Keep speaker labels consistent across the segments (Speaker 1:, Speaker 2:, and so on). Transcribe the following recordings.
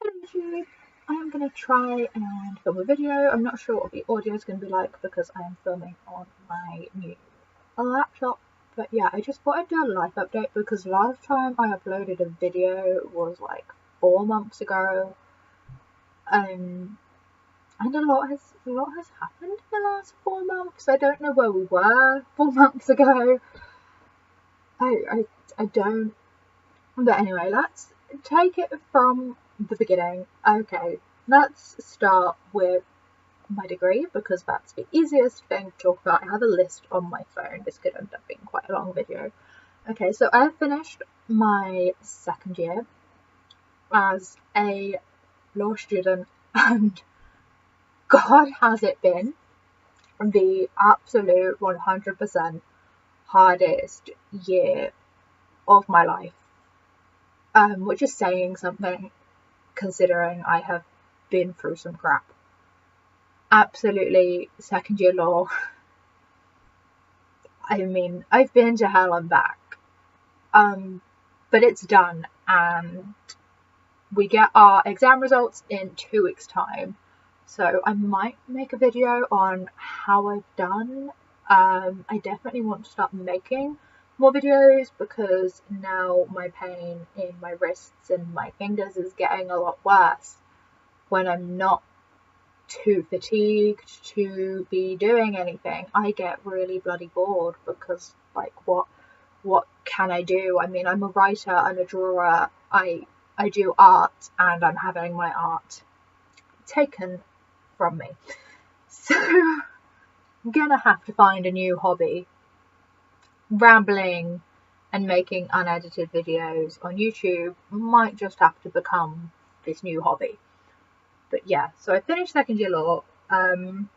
Speaker 1: Hello YouTube, I am going to try and film a video. I'm not sure what the audio is going to be like because I am filming on my new laptop. But yeah, I just thought I'd do a life update because last time I uploaded a video was like 4 months ago. And a lot has happened in the last 4 months. I don't know where we were 4 months ago. I don't. But anyway, let's take it from the beginning. Okay, let's start with my degree because that's the easiest thing to talk about. I have a list on my phone. This could end up being quite a long video. Okay, so I finished my second year as a law student, and God has it been the absolute 100% hardest year of my life. Which is saying something considering I have been through some crap. Absolutely, second year law. I mean, I've been to hell and back. But it's done, and we get our exam results in 2 weeks' time. So I might make a video on how I've done. I definitely want to start making more videos because now my pain in my wrists and my fingers is getting a lot worse when I'm not too fatigued to be doing anything. I get really bloody bored because like what can I do? I mean, I'm a writer, I'm a drawer, I do art, and I'm having my art taken from me. So I'm gonna have to find a new hobby. Rambling and making unedited videos on YouTube might just have to become this new hobby. But yeah, so I finished second year law, and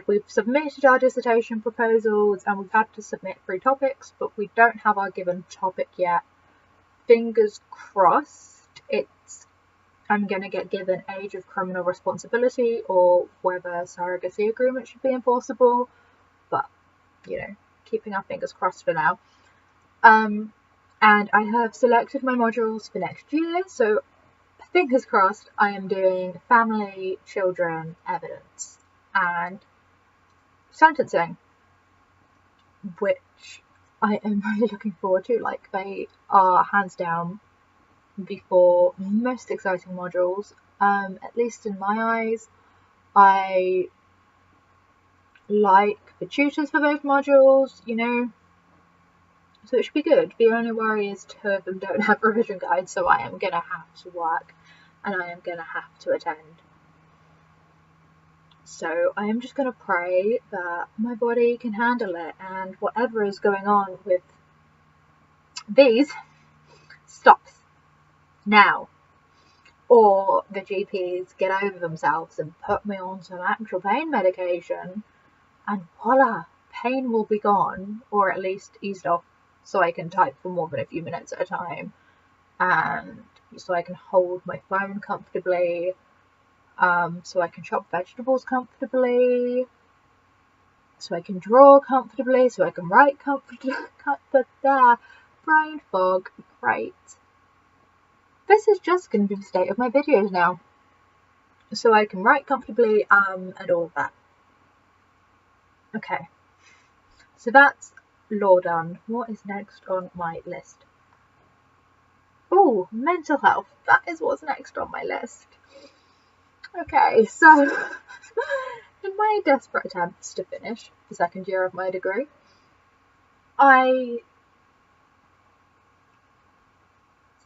Speaker 1: we've submitted our dissertation proposals, and we've had to submit 3 topics, but we don't have our given topic yet. Fingers crossed I'm going to get given age of criminal responsibility or whether surrogacy agreement should be enforceable, but you know, keeping our fingers crossed for now. And I have selected my modules for next year, so fingers crossed I am doing family, children, evidence, and sentencing, which I am really looking forward to. Like, they are hands down the 4 most exciting modules, at least in my eyes. I like the tutors for both modules, you know, so it should be good. The only worry is 2 of them don't have revision guides, so I am going to have to work and I am going to have to attend. So I am just going to pray that my body can handle it and whatever is going on with these stops now. Or the GPs get over themselves and put me on some actual pain medication, and voila, pain will be gone, or at least eased off, so I can type for more than a few minutes at a time, and so I can hold my phone comfortably, so I can chop vegetables comfortably, so I can draw comfortably, so I can write comfortably. Brain fog, great. This is just going to be the state of my videos now, so I can write comfortably, and all of that. Okay, so that's law done. What is next on my list? Oh, mental health. That is what's next on my list. Okay, so in my desperate attempts to finish the second year of my degree, I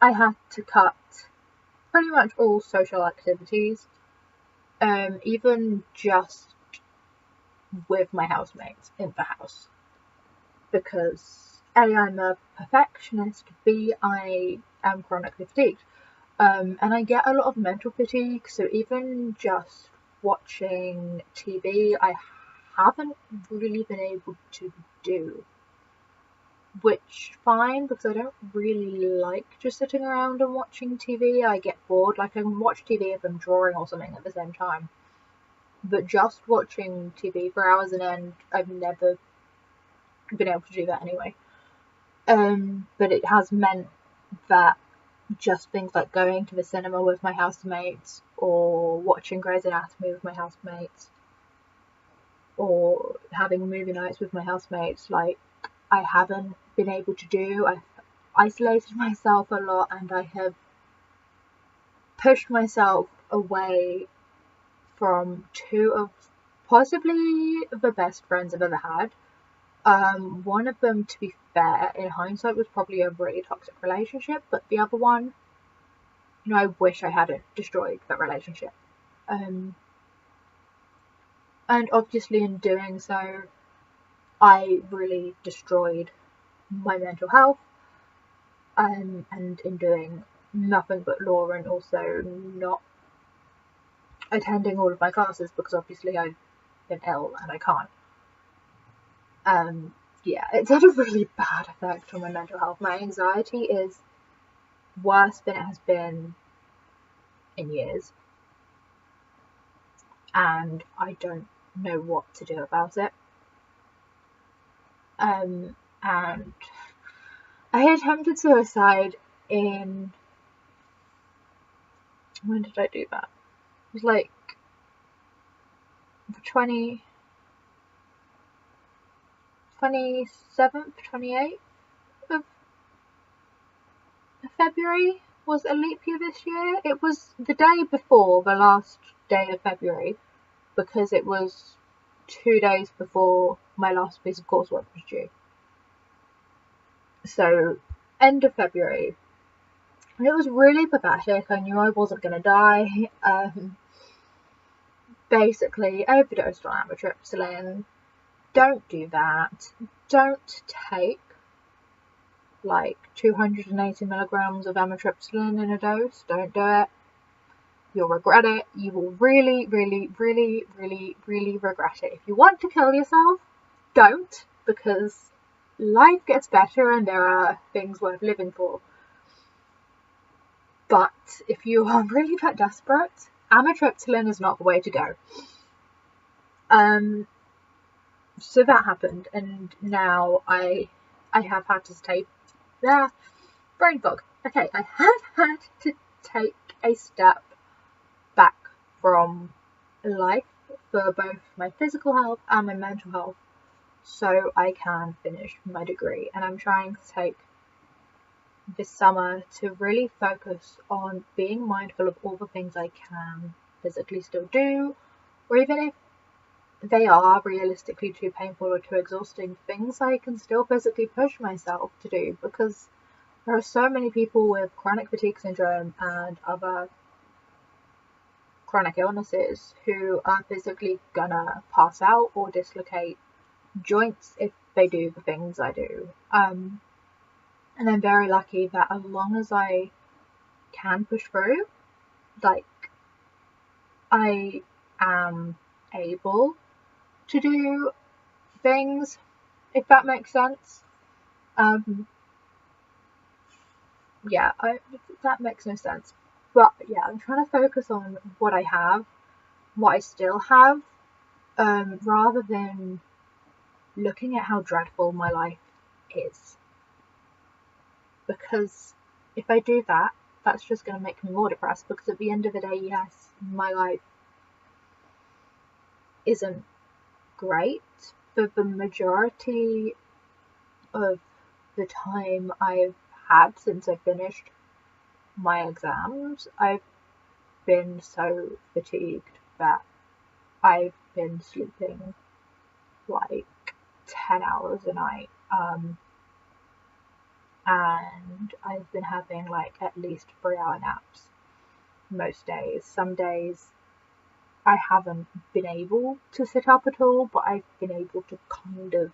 Speaker 1: had to cut pretty much all social activities, even just with my housemates in the house, because A, I'm a perfectionist, B, I am chronically fatigued, and I get a lot of mental fatigue, so even just watching TV I haven't really been able to do, which fine, because I don't really like just sitting around and watching TV. I get bored. Like, I can watch TV if I'm drawing or something at the same time, but just watching TV for hours on end, I've never been able to do that anyway. But it has meant that just things like going to the cinema with my housemates, or watching Grey's Anatomy with my housemates, or having movie nights with my housemates, like, I haven't been able to do. I've isolated myself a lot, and I have pushed myself away from two of possibly the best friends I've ever had. One of them, to be fair, in hindsight, was probably a really toxic relationship, but the other one, I wish I hadn't destroyed that relationship. And obviously in doing so, I really destroyed my mental health, and in doing nothing but law, and also not attending all of my classes because obviously I've been ill and I can't. Yeah, it's had a really bad effect on my mental health. My anxiety is worse than it has been in years, and I don't know what to do about it. And I attempted suicide in, when did I do that? It was like the 27th, 28th of February. Was a leap year this year? It was the day before the last day of February, because it was 2 days before my last piece of coursework was due. So, end of February. And it was really pathetic. I knew I wasn't going to die. Basically, overdosed on amitriptyline. Don't do that. Don't take like 280 milligrams of amitriptyline in a dose. Don't do it. You'll regret it. You will really, really, really, really, really regret it. If you want to kill yourself, don't, because life gets better and there are things worth living for. But if you are really that desperate, amitriptyline is not the way to go. So that happened, and now I have had to take brain fog. Okay, I have had to take a step back from life for both my physical health and my mental health, so I can finish my degree. And I'm trying to take this summer to really focus on being mindful of all the things I can physically still do, or even if they are realistically too painful or too exhausting, things I can still physically push myself to do, because there are so many people with chronic fatigue syndrome and other chronic illnesses who are physically gonna pass out or dislocate joints if they do the things I do. And I'm very lucky that as long as I can push through, like, I am able to do things, if that makes sense. Yeah, that makes no sense. But yeah, I'm trying to focus on what I have, what I still have, rather than looking at how dreadful my life is. Because if I do that, that's just going to make me more depressed, because at the end of the day, yes, my life isn't great, but the majority of the time I've had since I finished my exams, I've been so fatigued that I've been sleeping like 10 hours a night, and I've been having like at least 3-hour naps most days. Some days I haven't been able to sit up at all, but I've been able to kind of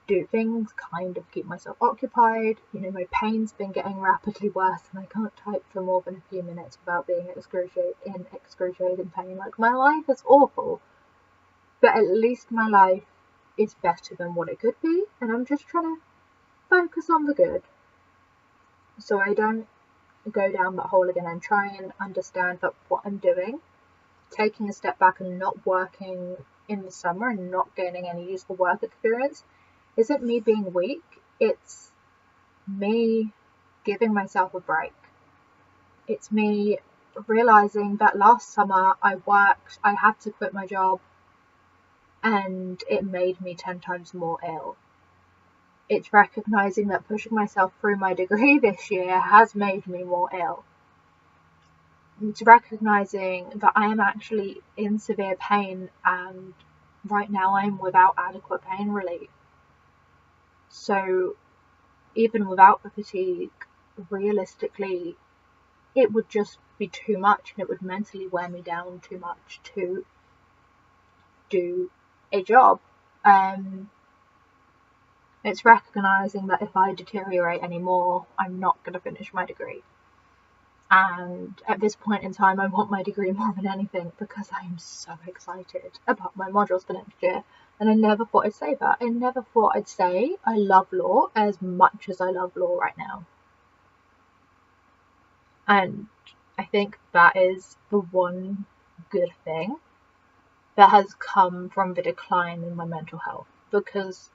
Speaker 1: do things, kind of keep myself occupied. My pain's been getting rapidly worse, and I can't type for more than a few minutes without being in excruciating pain. Like, my life is awful, but at least my life is better than what it could be, and I'm just trying to focus on the good, so I don't go down that hole again, and try and understand that what I'm doing, taking a step back and not working in the summer and not gaining any useful work experience, isn't me being weak. It's me giving myself a break. It's me realizing that last summer I had to quit my job, and it made me 10 times more ill. It's recognizing that pushing myself through my degree this year has made me more ill. It's recognizing that I am actually in severe pain, and right now I'm without adequate pain relief. So even without the fatigue, realistically, it would just be too much, and it would mentally wear me down too much to do a job. It's recognizing that if I deteriorate anymore, I'm not going to finish my degree. And at this point in time, I want my degree more than anything, because I am so excited about my modules for next year. And I never thought I'd say that. I never thought I'd say I love law as much as I love law right now. And I think that is the one good thing that has come from the decline in my mental health. Because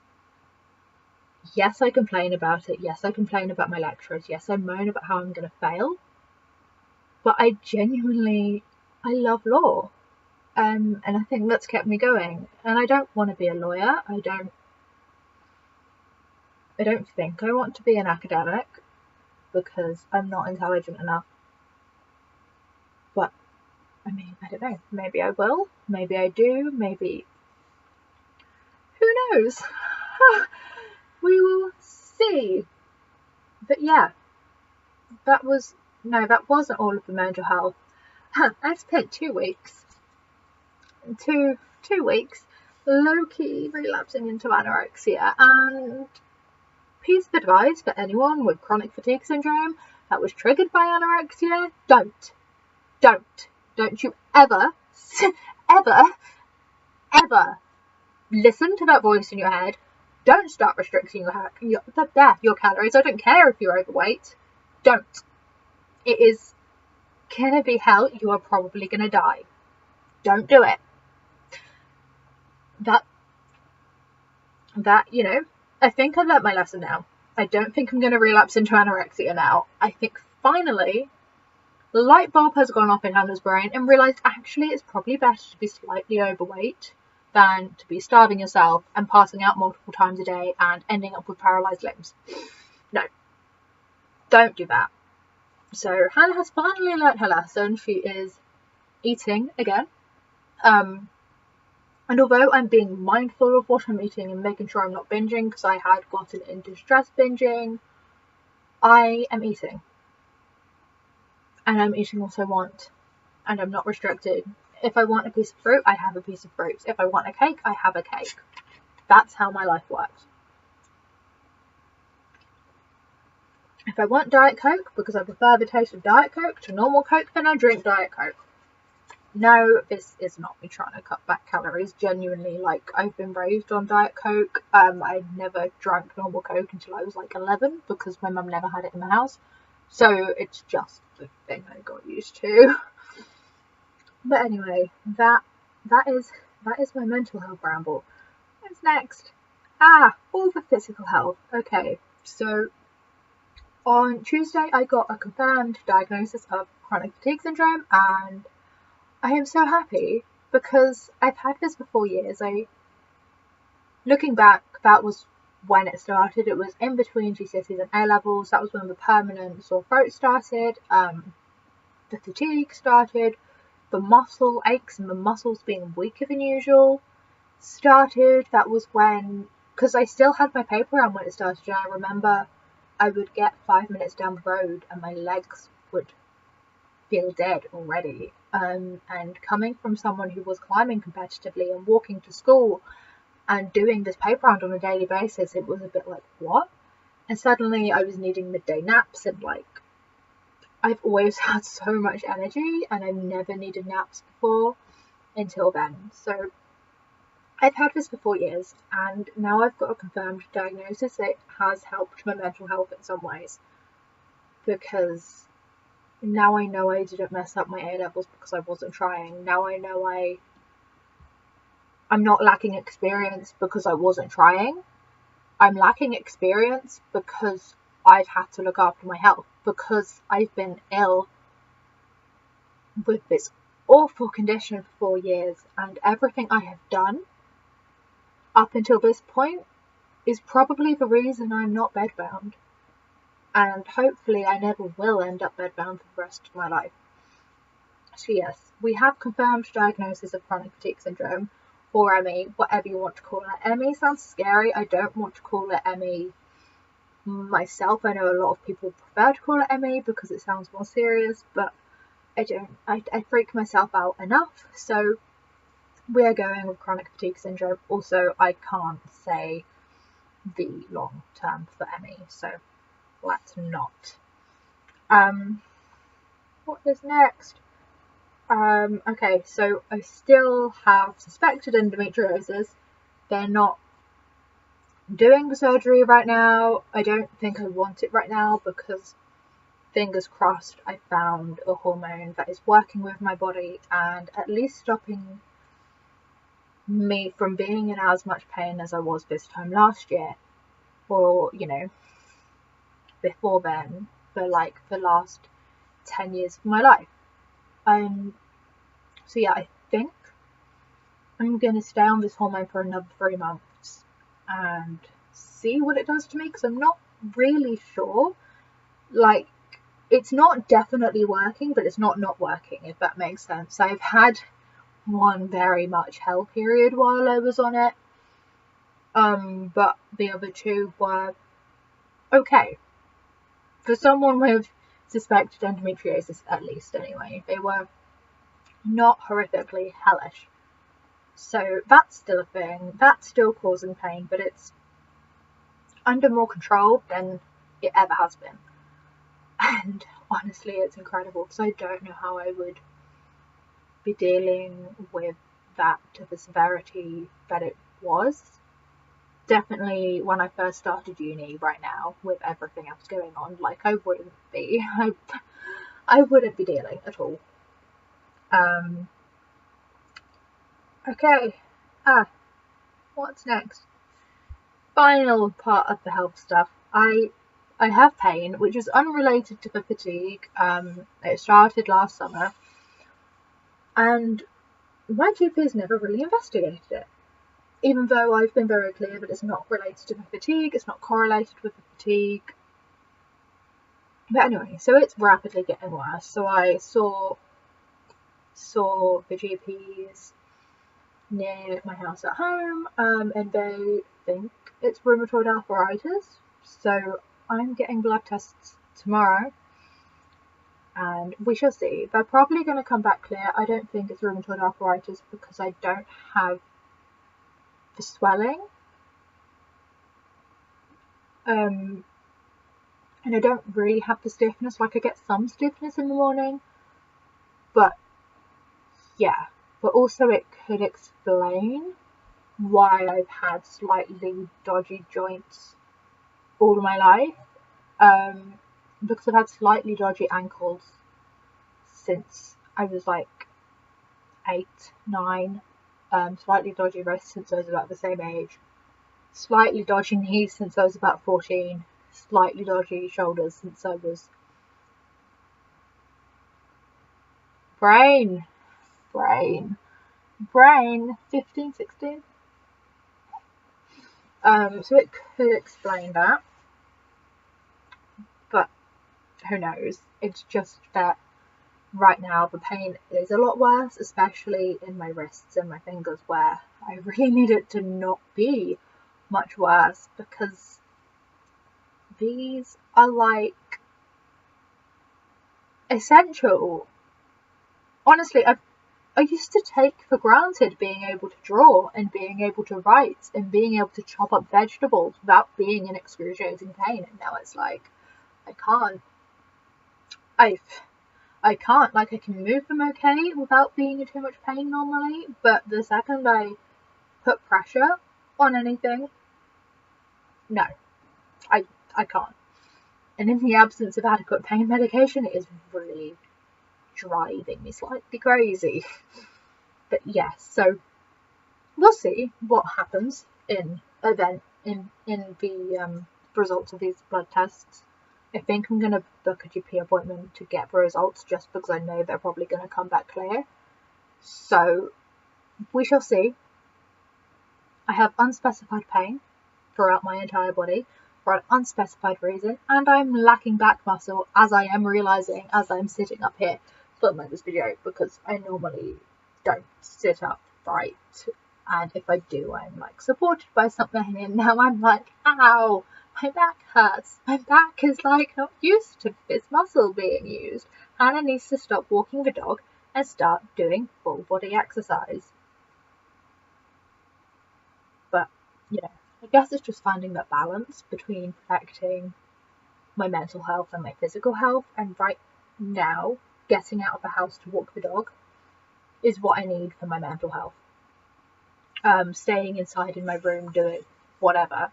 Speaker 1: yes, I complain about it. Yes, I complain about my lecturers. Yes, I moan about how I'm going to fail. But I love law. And I think that's kept me going. And I don't want to be a lawyer. I don't think I want to be an academic, because I'm not intelligent enough. But, I mean, I don't know. Maybe I will. Maybe I do. Maybe... Who knows? We will see. But yeah, that wasn't all of the mental health. I spent 2 weeks, two weeks, low-key relapsing into anorexia. And piece of advice for anyone with chronic fatigue syndrome that was triggered by anorexia: don't you ever listen to that voice in your head. Don't start restricting your calories. I don't care if you're overweight. Don't. It is gonna be hell. You are probably gonna die. Don't do it. That, you know, I think I've learnt my lesson now. I don't think I'm gonna relapse into anorexia now. I think finally the light bulb has gone off in Hannah's brain and realised actually it's probably better to be slightly overweight than to be starving yourself and passing out multiple times a day and ending up with paralysed limbs. No, don't do that. So Hannah has finally learnt her lesson. She is eating again. And although I'm being mindful of what I'm eating and making sure I'm not binging, because I had gotten into stress binging, I am eating. And I'm eating what I want. And I'm not restricted. If I want a piece of fruit, I have a piece of fruit. If I want a cake, I have a cake. That's how my life works. If I want Diet Coke, because I prefer the taste of Diet Coke to normal Coke, then I drink Diet Coke. No, this is not me trying to cut back calories. Genuinely, like, I've been raised on Diet Coke. I never drank normal Coke until I was like 11, because my mum never had it in the house. So it's just the thing I got used to. But anyway, that is my mental health ramble. What's next? All the physical health. Okay, so on Tuesday I got a confirmed diagnosis of chronic fatigue syndrome, and I am so happy because I've had this for 4 years. Looking back, that was when it started. It was in between GCSEs and A-levels. That was when the permanent sore throat started, the fatigue started, the muscle aches and the muscles being weaker than usual started. That was when, because I still had my paper round when it started, and I remember I would get 5 minutes down the road and my legs would feel dead already. And coming from someone who was climbing competitively and walking to school and doing this paper round on a daily basis, it was a bit like, what? And suddenly I was needing midday naps, and like, I've always had so much energy and I've never needed naps before until then. So I've had this for 4 years, and now I've got a confirmed diagnosis that has helped my mental health in some ways, because now I know I didn't mess up my A-levels because I wasn't trying. Now I know I'm not lacking experience because I wasn't trying. I'm lacking experience because I've had to look after my health because I've been ill with this awful condition for 4 years, and everything I have done up until this point is probably the reason I'm not bedbound, and hopefully I never will end up bedbound for the rest of my life. So yes, we have confirmed diagnosis of chronic fatigue syndrome, or ME, whatever you want to call it. ME sounds scary. I don't want to call it ME myself. I know a lot of people prefer to call it ME because it sounds more serious, but I don't. I freak myself out enough, so we are going with chronic fatigue syndrome. Also, I can't say the long term for ME, so let's not. What is next? Okay, so I still have suspected endometriosis. They're not doing the surgery right now. I don't think I want it right now because, fingers crossed, I found a hormone that is working with my body and at least stopping me from being in as much pain as I was this time last year, or, you know, before then, for like the last 10 years of my life. So yeah, I think I'm going to stay on this hormone for another 3 months and see what it does to me, because I'm not really sure. Like, it's not definitely working, but it's not working, if that makes sense. I've had one very much hell period while I was on it, but the other 2 were okay. For someone with suspected endometriosis, at least anyway, they were not horrifically hellish. So that's still a thing, that's still causing pain, but it's under more control than it ever has been. And honestly, it's incredible, because I don't know how I would be dealing with that to the severity that it was. Definitely when I first started uni. Right now, with everything else going on, like, I wouldn't be. I wouldn't be dealing at all. Okay. What's next? Final part of the health stuff. I have pain, which is unrelated to the fatigue. It started last summer, and my GP's never really investigated it, even though I've been very clear that it's not related to the fatigue, it's not correlated with the fatigue. But anyway, so it's rapidly getting worse. So I saw the GPs near my house at home, and they think it's rheumatoid arthritis. So I'm getting blood tests tomorrow, and we shall see. They're probably going to come back clear. I don't think it's rheumatoid arthritis because I don't have the swelling, and I don't really have the stiffness. Like, I get some stiffness in the morning, but yeah. But also it could explain why I've had slightly dodgy joints all my life, because I've had slightly dodgy ankles since I was like 8, 9, slightly dodgy wrists since I was about the same age, slightly dodgy knees since I was about 14, slightly dodgy shoulders since I was brain 15, 16. So it could explain that, but who knows. It's just that right now the pain is a lot worse, especially in my wrists and my fingers, where I really need it to not be much worse, because these are like essential. Honestly, I used to take for granted being able to draw and being able to write and being able to chop up vegetables without being in excruciating pain, and now it's like I can't. I can't. Like, I can move them okay without being in too much pain normally, but the second I put pressure on anything, no, I can't. And in the absence of adequate pain medication, it is really driving me slightly crazy. But yes, so we'll see what happens in the results of these blood tests. I think I'm going to book a GP appointment to get the results just because I know they're probably going to come back clear. So we shall see. I have unspecified pain throughout my entire body for an unspecified reason, and I'm lacking back muscle, as I am realising as I'm sitting up here filming this video, because I normally don't sit up right, and if I do, I'm like supported by something, and now I'm like, ow, my back hurts. My back is like not used to this muscle being used. Hannah needs to stop walking the dog and start doing full body exercise. But, you know, I guess it's just finding that balance between protecting my mental health and my physical health, and right now, getting out of the house to walk the dog is what I need for my mental health. Staying inside in my room doing whatever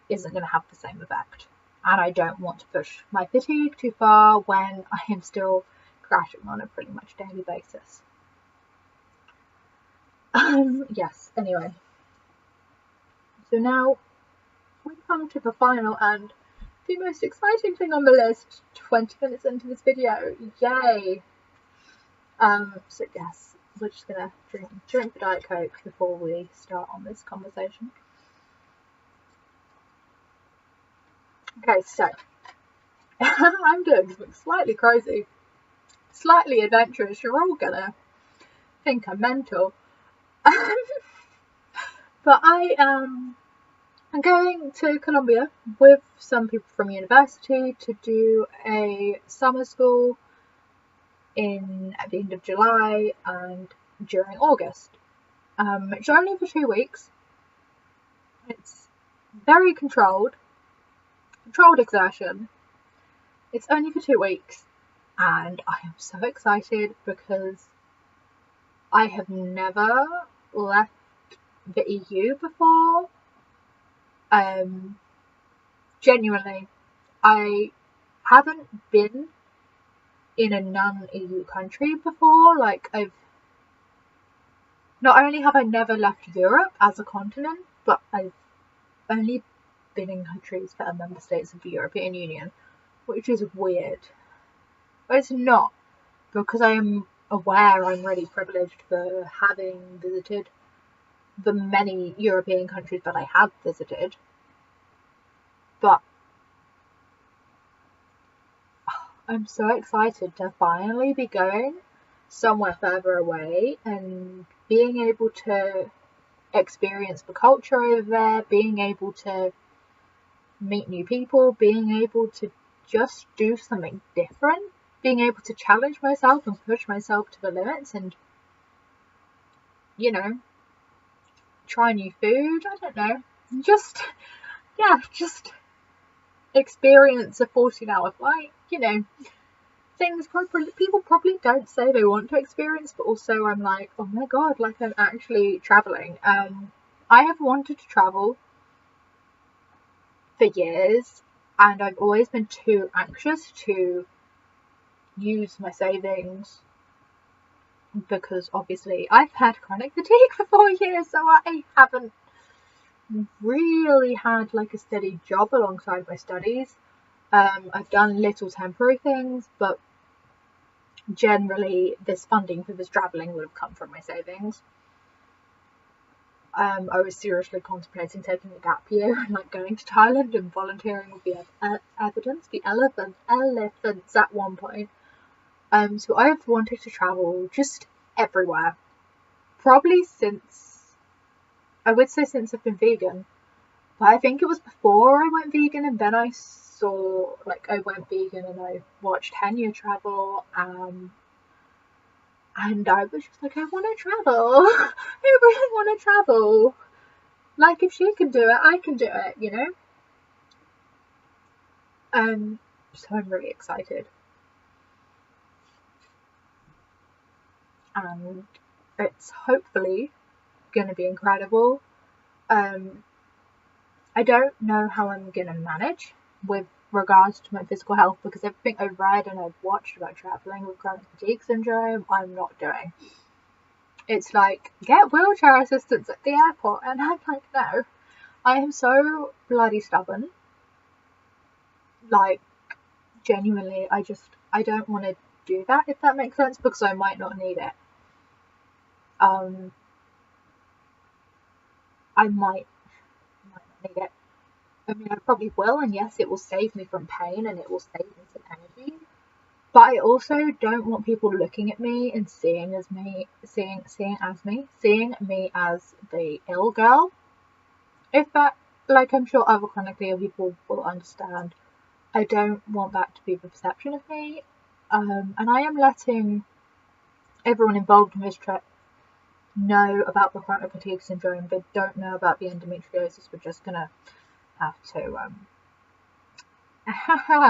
Speaker 1: isn't going to have the same effect. And I don't want to push my fatigue too far when I am still crashing on a pretty much daily basis. Yes, anyway. So now we come to the final and the most exciting thing on the list, 20 minutes into this video. Yay! So yes, we're just gonna drink the Diet Coke before we start on this conversation. Okay, so I'm doing something slightly crazy, slightly adventurous. You're all gonna think I'm mental. But I'm going to Colombia with some people from university to do a summer school at the end of July and during August. It's only for 2 weeks. It's very controlled exertion. It's only for 2 weeks, and I am so excited because I have never left the EU before. Genuinely, I haven't been in a non-EU country before. Like, not only have I never left Europe as a continent, but I've only been in countries that are member states of the European Union, which is weird. But it's not, because I am aware I'm really privileged for having visited the many European countries that I have visited. But I'm so excited to finally be going somewhere further away and being able to experience the culture over there, being able to meet new people, being able to just do something different, being able to challenge myself and push myself to the limits, and, you know, try new food. I don't know, just experience a 14-hour flight, you know, things people probably don't say they want to experience, but also I'm like, oh my god, like, I'm actually traveling. I have wanted to travel for years, and I've always been too anxious to use my savings, because obviously I've had chronic fatigue for 4 years, so I haven't really had like a steady job alongside my studies. I've done little temporary things, but generally this funding for this travelling would have come from my savings. I was seriously contemplating taking a gap year and like going to Thailand and volunteering with the elephants at one point. So I've wanted to travel just everywhere, probably since I've been vegan. But I think it was before I went vegan, and then I went vegan and I watched Henya travel, and I was just like, I want to travel. I really want to travel. Like, if she can do it, I can do it, you know? So I'm really excited. And it's hopefully going to be incredible. I don't know how I'm going to manage with regards to my physical health, because everything I've read and I've watched about travelling with chronic fatigue syndrome, I'm not doing. It's like, get wheelchair assistance at the airport, and I'm like, no. I am so bloody stubborn. Like, genuinely, I don't want to do that, if that makes sense, because I might not need it. I might not need it. I mean, I probably will, and yes, it will save me from pain and it will save me some energy. But I also don't want people looking at me and seeing me as the ill girl. If that, like, I'm sure other chronically ill people will understand. I don't want that to be the perception of me. And I am letting everyone involved in this trip know about the chronic fatigue syndrome. They don't know about the endometriosis. We're just gonna have to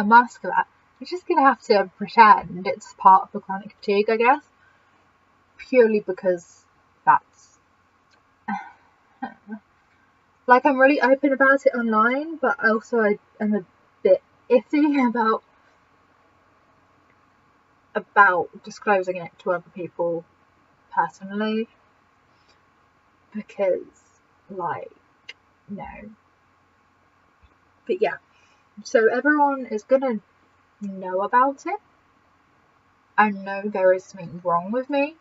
Speaker 1: mask that. We're just gonna have to pretend it's part of the chronic fatigue, I guess, purely because that's like, I'm really open about it online, but also I am a bit iffy about disclosing it to other people personally, because, like, no. But yeah, so everyone is gonna know about it. I know there is something wrong with me,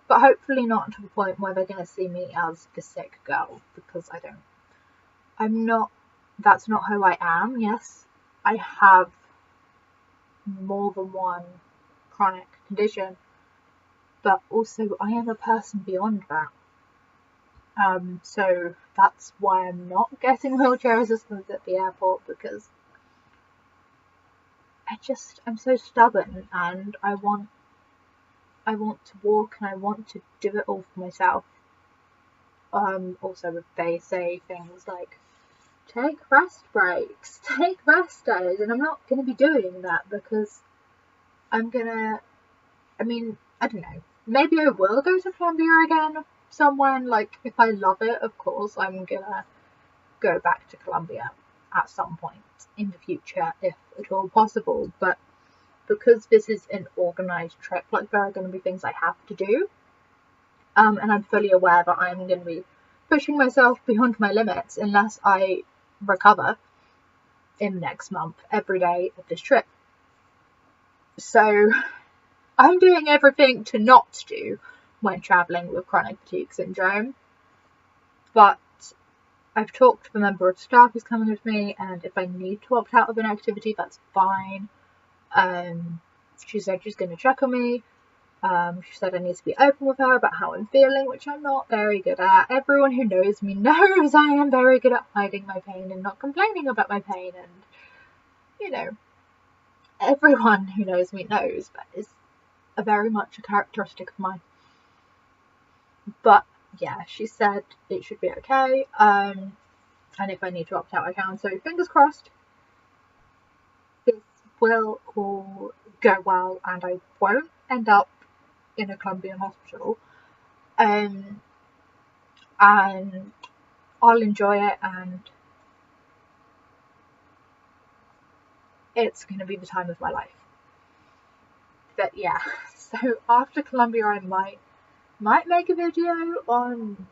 Speaker 1: but hopefully not to the point where they're gonna see me as the sick girl, because that's not who I am. Yes, I have more than one chronic condition, but also I am a person beyond that. So that's why I'm not getting wheelchair assistance at the airport, because I'm so stubborn, and I want to walk, and I want to do it all for myself. Also, if they say things like, take rest breaks, take rest days, and I'm not going to be doing that, because I mean, I don't know, maybe I will go to Colombia again somewhere, like, if I love it, of course, I'm gonna go back to Colombia at some point in the future, if at all possible. But because this is an organised trip, like, there are going to be things I have to do, and I'm fully aware that I'm going to be pushing myself beyond my limits unless I recover in the next month every day of this trip. So I'm doing everything to not do when travelling with chronic fatigue syndrome, but I've talked to the member of staff who's coming with me, and if I need to opt out of an activity, that's fine. She said she's going to check on me. She said I need to be open with her about how I'm feeling, which I'm not very good at. Everyone who knows me knows I am very good at hiding my pain and not complaining about my pain, and, you know, everyone who knows me knows that is very much a characteristic of mine. But yeah, she said it should be okay, and if I need to opt out, I can. So fingers crossed this will all go well and I won't end up in a Colombian hospital, and I'll enjoy it, and it's going to be the time of my life. But yeah, so after Colombia, I might make a video on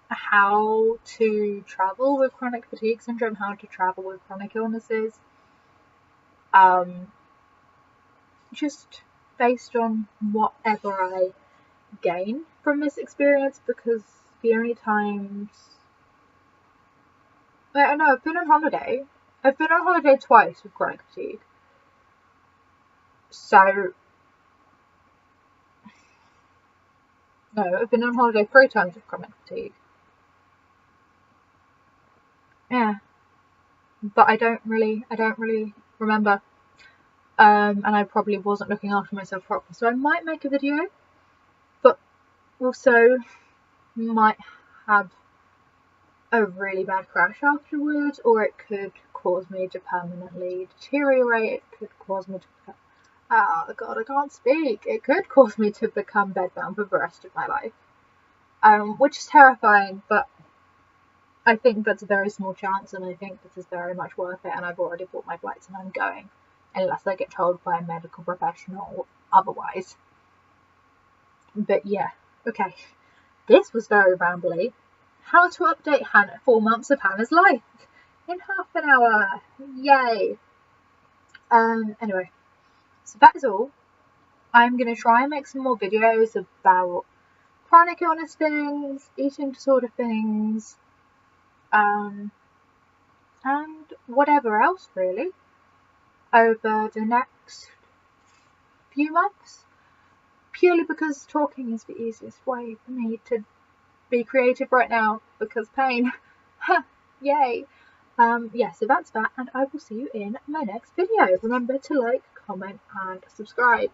Speaker 1: how to travel with chronic fatigue syndrome, how to travel with chronic illnesses, just based on whatever I gain from this experience, because the only times I know I've been on holiday twice with chronic fatigue, so no, I've been on holiday 3 times with chronic fatigue. Yeah, but I don't really remember, and I probably wasn't looking after myself properly, so I might make a video, but also might have a really bad crash afterwards, or it could cause me to permanently deteriorate. It could cause me to God, I can't speak. It could cause me to become bedbound for the rest of my life, which is terrifying, but I think that's a very small chance, and I think this is very much worth it, and I've already bought my flights and I'm going, unless I get told by a medical professional otherwise. But yeah, okay, this was very rambly. How to update Hannah, 4 months of Hannah's life in half an hour. Yay! Anyway, so that is all. I'm going to try and make some more videos about chronic illness things, eating disorder things, and whatever else really over the next few months, purely because talking is the easiest way for me to be creative right now, because pain. Yay. Yeah, so that's that, and I will see you in my next video. Remember to like, comment and subscribe.